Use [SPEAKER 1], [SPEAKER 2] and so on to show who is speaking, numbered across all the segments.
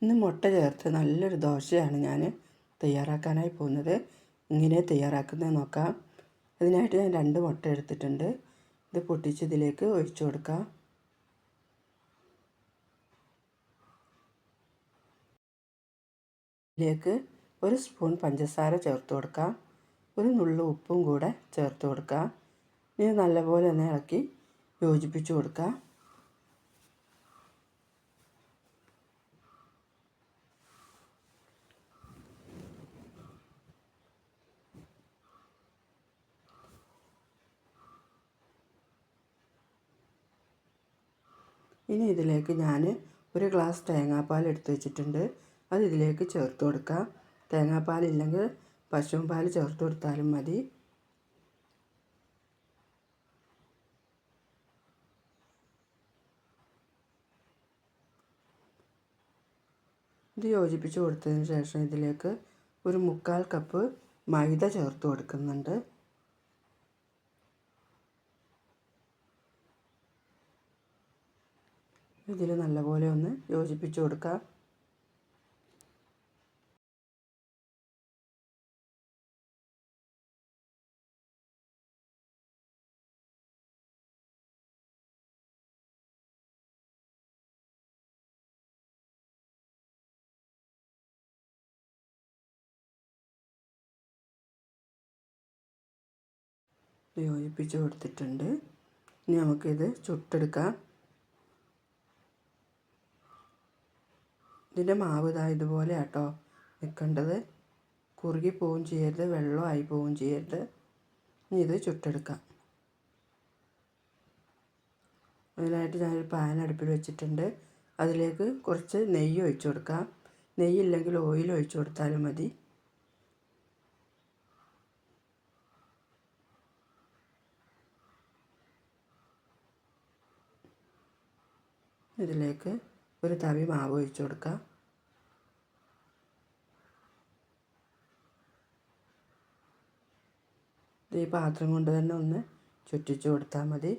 [SPEAKER 1] ഇന്ന് മുട്ട ചേർത്ത് നല്ലൊരു ദോശയാണ് ഞാൻ തയ്യാറാക്കാനായി പോകുന്നത്. ഇങ്ങനെ തയ്യാറാക്കുന്നത് നോക്കാം. അതിനായിട്ട് ഞാൻ 2 മുട്ട എടുത്തിട്ടുണ്ട്. ഇത് പൊട്ടിച്ച് ഇതിലേക്ക് ഒഴിച്ചു കൊടുക്കാം. ഇതിലേക്ക് 1 സ്പൂൺ പഞ്ചസാര ചേർത്ത് കൊടുക്കാം. ഒരു നുള്ളു ഉപ്പും കൂടെ ചേർത്ത് കൊടുക്കാം. ഇനി നല്ലപോലെ ഒന്ന് ഇളക്കി യോജിപ്പിച്ച് കൊടുക്കാം. ഇനി ഇതിലേക്ക് ഞാൻ 1 ഗ്ലാസ് തേങ്ങാപ്പാൽ എടുത്ത് വെച്ചിട്ടുണ്ട്. അത് ഇതിലേക്ക് ചേർത്ത് കൊടുക്കാം. തേങ്ങാപ്പാലില്ലെങ്കിൽ പശുവും പാൽ ചേർത്ത് കൊടുത്താലും മതി. ഇത് യോജിപ്പിച്ച് കൊടുത്തതിന് ശേഷം ഇതിലേക്ക് 1/4 കപ്പ് മൈദ ചേർത്ത് കൊടുക്കുന്നുണ്ട്. ഇതിൽ നല്ലപോലെ ഒന്ന് യോജിപ്പിച്ച് കൊടുക്കാം. യോജിപ്പിച്ച് കൊടുത്തിട്ടുണ്ട്. ഇനി നമുക്കിത് ചുട്ടെടുക്കാം. ഇതിൻ്റെ മാവ് ഇതുപോലെ ആട്ടോ നിൽക്കേണ്ടത്. കുറുകി പോവുകയും ചെയ്യരുത്, വെള്ളമായി പോവുകയും ചെയ്യരുത്. ഇനി ഇത് ചുട്ടെടുക്കാം. അതിനായിട്ട് ഞാനൊരു പാൻ അടുപ്പിൽ വെച്ചിട്ടുണ്ട്. അതിലേക്ക് കുറച്ച് നെയ്യ് ഒഴിച്ചു കൊടുക്കാം. നെയ്യില്ലെങ്കിൽ ഓയിൽ ഒഴിച്ചു കൊടുത്താലും മതി. ഇതിലേക്ക് ഒരു തവി മാവ് ഒഴിച്ചു കൊടുക്കാം. ഈ പാത്രം കൊണ്ട് തന്നെ ഒന്ന് ചുറ്റിച്ചു കൊടുത്താൽ മതി.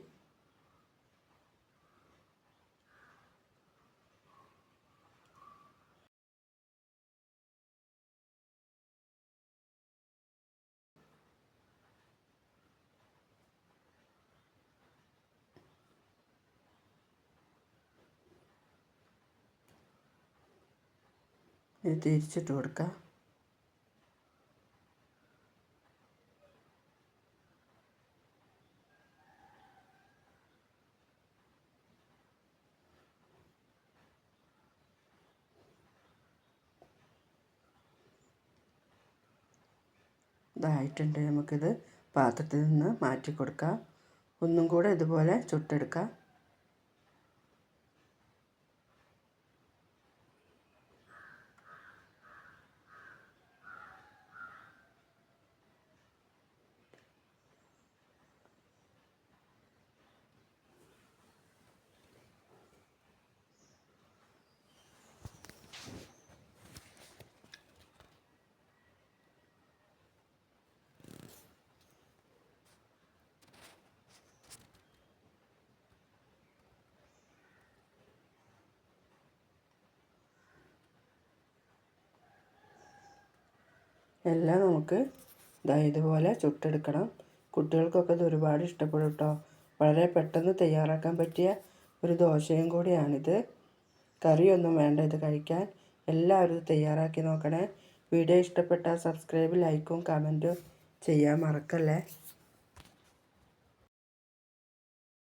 [SPEAKER 1] തിരിച്ചിട്ട് കൊടുക്കാം. ഇതായിട്ടുണ്ട്. നമുക്കിത് പാത്രത്തിൽ നിന്ന് മാറ്റി കൊടുക്കാം. ഒന്നും കൂടെ ഇതുപോലെ ചുട്ടെടുക്കാം. എല്ലാം നമുക്ക് ഇതുപോലെ ചുട്ടെടുക്കണം. കുട്ടികൾക്കൊക്കെ ഇത് ഒരുപാട് ഇഷ്ടപ്പെടും കേട്ടോ. വളരെ പെട്ടെന്ന് തയ്യാറാക്കാൻ പറ്റിയ ഒരു ദോശയും കൂടിയാണിത്. കറിയൊന്നും വേണ്ട ഇത് കഴിക്കാൻ. എല്ലാവരും ഇത് തയ്യാറാക്കി നോക്കണേ. വീഡിയോ ഇഷ്ടപ്പെട്ടാൽ സബ്സ്ക്രൈബ്, ലൈക്കും കമൻറ്റും ചെയ്യാൻ മറക്കല്ലേ.